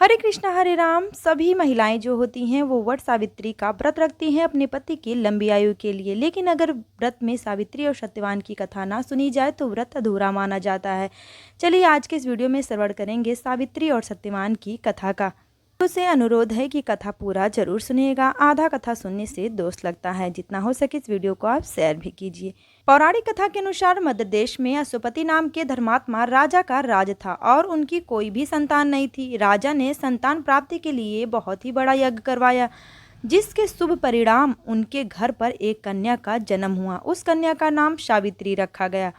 हरे कृष्णा हरे राम। सभी महिलाएं जो होती हैं वो वट सावित्री का व्रत रखती हैं अपने पति की लंबी आयु के लिए। लेकिन अगर व्रत में सावित्री और सत्यवान की कथा ना सुनी जाए तो व्रत अधूरा माना जाता है। चलिए आज के इस वीडियो में श्रवण करेंगे सावित्री और सत्यवान की कथा का। उसे अनुरोध है कि कथा पूरा जरूर सुनिएगा। आधा कथा सुनने से दोष लगता है। जितना हो सके इस वीडियो को आप शेयर भी कीजिए। पौराणिक कथा के अनुसार मध्य देश में अश्वपति नाम के धर्मात्मा राजा का राज था और उनकी कोई भी संतान नहीं थी। राजा ने संतान प्राप्ति के लिए बहुत ही बड़ा यज्ञ करवाया, जिसके शुभ परिणाम उनके घर पर एक कन्या का जन्म हुआ। उस कन्या का नाम सावित्री रखा गया।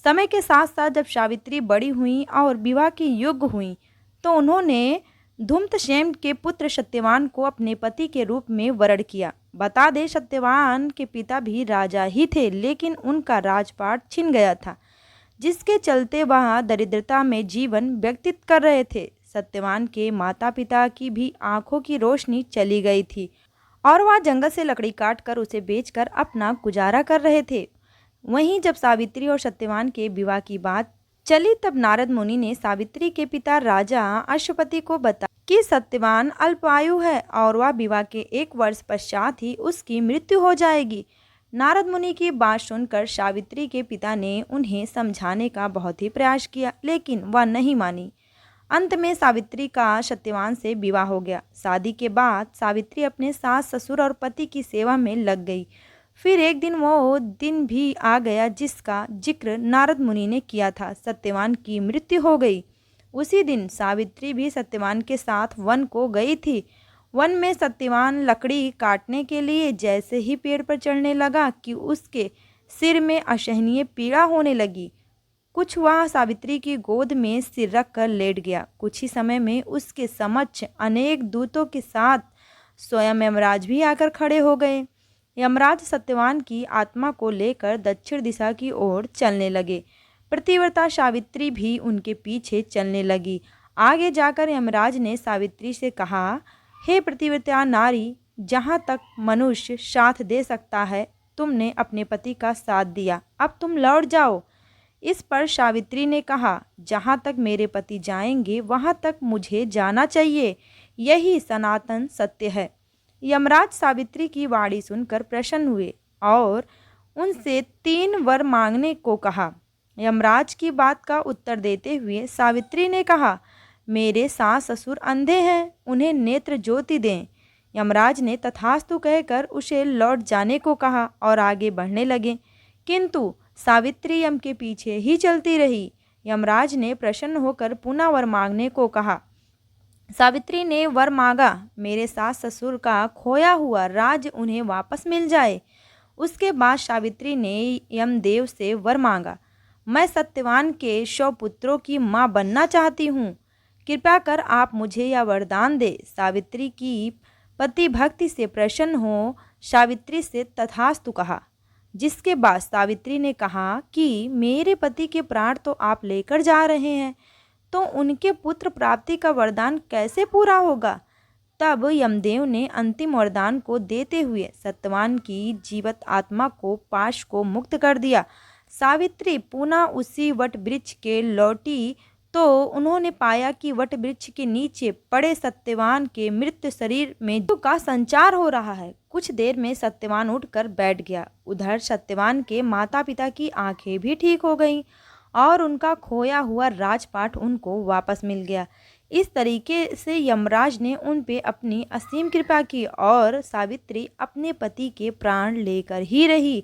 समय के साथ साथ जब सावित्री बड़ी हुई और विवाह की योग्य हुई तो उन्होंने धूम्रसेन के पुत्र सत्यवान को अपने पति के रूप में वरण किया। बता दें, सत्यवान के पिता भी राजा ही थे, लेकिन उनका राजपाट छिन गया था, जिसके चलते वह दरिद्रता में जीवन व्यतीत कर रहे थे। सत्यवान के माता पिता की भी आंखों की रोशनी चली गई थी और वह जंगल से लकड़ी काट कर उसे बेचकर अपना गुजारा कर रहे थे। वहीं जब सावित्री और सत्यवान के विवाह की बात चली तब नारद मुनि ने सावित्री के पिता राजा अश्वपति को बताया कि सत्यवान अल्पायु है और वह विवाह के 1 वर्ष पश्चात ही उसकी मृत्यु हो जाएगी। नारद मुनि की बात सुनकर सावित्री के पिता ने उन्हें समझाने का बहुत ही प्रयास किया, लेकिन वह नहीं मानी। अंत में सावित्री का सत्यवान से विवाह हो गया। शादी के बाद सावित्री अपने सास ससुर और पति की सेवा में लग गई। फिर एक दिन वो दिन भी आ गया जिसका जिक्र नारद मुनि ने किया था। सत्यवान की मृत्यु हो गई। उसी दिन सावित्री भी सत्यवान के साथ वन को गई थी। वन में सत्यवान लकड़ी काटने के लिए जैसे ही पेड़ पर चढ़ने लगा कि उसके सिर में असहनीय पीड़ा होने लगी। कुछ वह सावित्री की गोद में सिर रख कर लेट गया। कुछ ही समय में उसके समक्ष अनेक दूतों के साथ स्वयं यमराज भी आकर खड़े हो गए। यमराज सत्यवान की आत्मा को लेकर दक्षिण दिशा की ओर चलने लगे। पतिव्रता सावित्री भी उनके पीछे चलने लगी। आगे जाकर यमराज ने सावित्री से कहा, हे पतिव्रता नारी, जहाँ तक मनुष्य साथ दे सकता है तुमने अपने पति का साथ दिया, अब तुम लौट जाओ। इस पर सावित्री ने कहा, जहाँ तक मेरे पति जाएंगे वहाँ तक मुझे जाना चाहिए, यही सनातन सत्य है। यमराज सावित्री की वाणी सुनकर प्रसन्न हुए और उनसे 3 वर मांगने को कहा। यमराज की बात का उत्तर देते हुए सावित्री ने कहा, मेरे सास ससुर अंधे हैं, उन्हें नेत्र ज्योति दें। यमराज ने तथास्तु कहकर उसे लौट जाने को कहा और आगे बढ़ने लगे, किंतु सावित्री यम के पीछे ही चलती रही। यमराज ने प्रसन्न होकर पुनः वर मांगने को कहा। सावित्री ने वर मांगा, मेरे सास ससुर का खोया हुआ राज्य उन्हें वापस मिल जाए। उसके बाद सावित्री ने यमदेव से वर मांगा, मैं सत्यवान के 100 पुत्रों की मां बनना चाहती हूँ, कृपया कर आप मुझे यह वरदान दे। सावित्री की पति भक्ति से प्रसन्न हो सावित्री से तथास्तु कहा। जिसके बाद सावित्री ने कहा कि मेरे पति के प्राण तो आप लेकर जा रहे हैं, तो उनके पुत्र प्राप्ति का वरदान कैसे पूरा होगा। तब यमदेव ने अंतिम वरदान को देते हुए सत्यवान की जीवित आत्मा को पाश को मुक्त कर दिया। सावित्री पुनः उसी वट वृक्ष के लौटी तो उन्होंने पाया कि वट वृक्ष के नीचे पड़े सत्यवान के मृत शरीर में जीव का संचार हो रहा है। कुछ देर में सत्यवान उठकर बैठ गया। उधर सत्यवान के माता पिता की आंखें भी ठीक हो गईं और उनका खोया हुआ राजपाट उनको वापस मिल गया। इस तरीके से यमराज ने उन पे अपनी असीम कृपा की और सावित्री अपने पति के प्राण लेकर ही रही।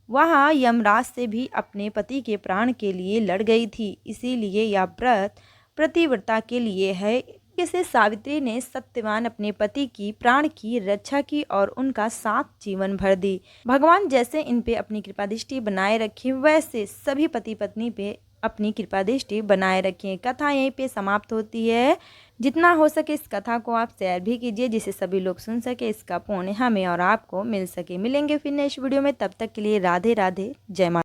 वह यमराज से भी अपने पति के प्राण के लिए लड़ गई थी। इसीलिए यह व्रत पतिव्रता के लिए है। इससे सावित्री ने सत्यवान अपने पति की प्राण की रक्षा की और उनका साथ जीवन भर दी। भगवान जैसे इन पे अपनी कृपा दृष्टि बनाए रखें, वैसे सभी पति पत्नी पे अपनी कृपा दृष्टि बनाए रखें। कथा यहीं पे समाप्त होती है। जितना हो सके इस कथा को आप शेयर भी कीजिए, जिससे सभी लोग सुन सके। इसका पुण्य हमें और आपको मिल सके। मिलेंगे फिर नेक्स्ट वीडियो में, तब तक के लिए राधे राधे, जय माता।